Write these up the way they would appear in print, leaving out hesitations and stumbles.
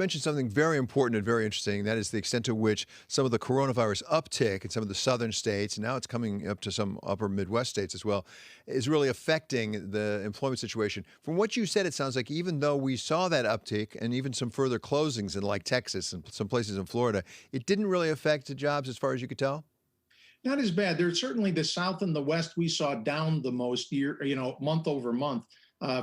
mentioned something very important and very interesting. That is the extent to which some of the coronavirus uptick in some of the southern states, and now it's coming up to some upper Midwest states as well, is really affecting the employment situation. From what you said, it sounds like even though we saw that uptick and even some further closings in like Texas and some places in Florida, it didn't really affect the jobs as far as you could tell? Not as bad. There's certainly the South and the West we saw down the most month over month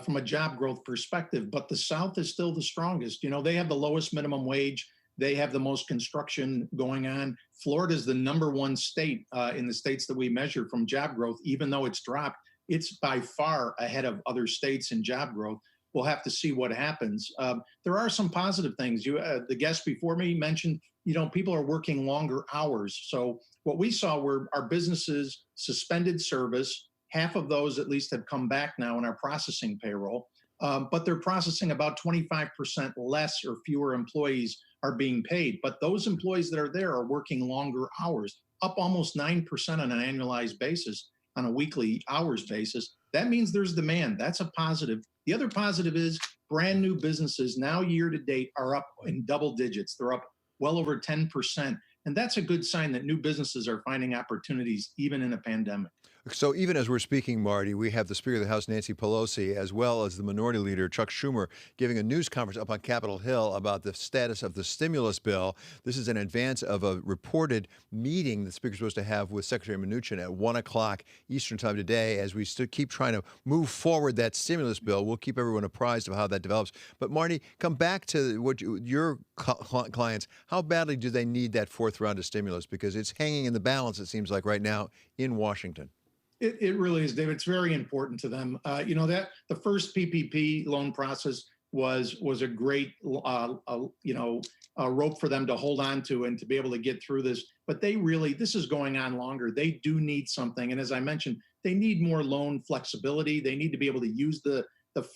from a job growth perspective. But the South is still the strongest. They have the lowest minimum wage. They have the most construction going on. Florida is the number one state in the states that we measure from job growth. Even though it's dropped, it's by far ahead of other states in job growth. We'll have to see what happens. There are some positive things. The guest before me mentioned, people are working longer hours. So what we saw were our businesses suspended service. Half of those at least have come back now and are processing payroll, but they're processing about 25% less or fewer employees are being paid. But those employees that are there are working longer hours, up almost 9% on an annualized basis, on a weekly hours basis. That means there's demand. That's a positive. The other positive is brand new businesses now year to date are up in double digits. They're up well over 10%. And that's a good sign that new businesses are finding opportunities even in a pandemic. So even as we're speaking, Marty, we have the Speaker of the House, Nancy Pelosi, as well as the Minority Leader, Chuck Schumer, giving a news conference up on Capitol Hill about the status of the stimulus bill. This is in advance of a reported meeting the Speaker's supposed to have with Secretary Mnuchin at 1 o'clock Eastern time today as we still keep trying to move forward that stimulus bill. We'll keep everyone apprised of how that develops. But Marty, come back to what your clients, how badly do they need that fourth round of stimulus? Because it's hanging in the balance, it seems like, right now in Washington. It really is, David. It's very important to them. That the first PPP loan process was a great rope for them to hold on to and to be able to get through this. But this is going on longer. They do need something, and as I mentioned, they need more loan flexibility. They need to be able to use the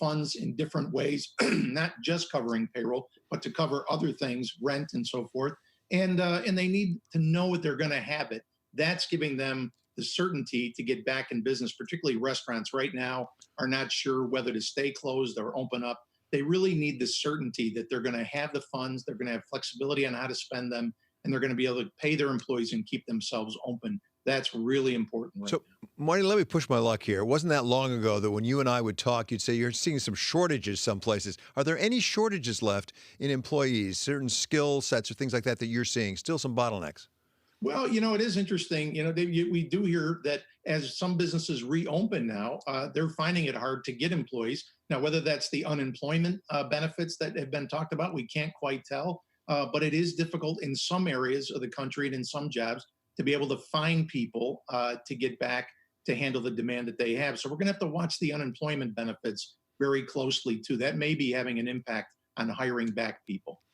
funds in different ways, not just covering payroll, but to cover other things, rent and so forth. And they need to know that they're going to have it. That's giving them the certainty to get back in business. Particularly restaurants right now are not sure whether to stay closed or open up. They really need the certainty that they're going to have the funds, they're going to have flexibility on how to spend them, and they're going to be able to pay their employees and keep themselves open. That's really important right now. Marty, let me push my luck here. It wasn't that long ago that when you and I would talk, you'd say you're seeing some shortages some places. Are there any shortages left in employees, certain skill sets or things like that you're seeing? Still some bottlenecks? Well, it is interesting. We do hear that as some businesses reopen now, they're finding it hard to get employees. Now, whether that's the unemployment benefits that have been talked about, we can't quite tell. But it is difficult in some areas of the country and in some jobs to be able to find people to get back to handle the demand that they have. So we're going to have to watch the unemployment benefits very closely, too. That may be having an impact on hiring back people.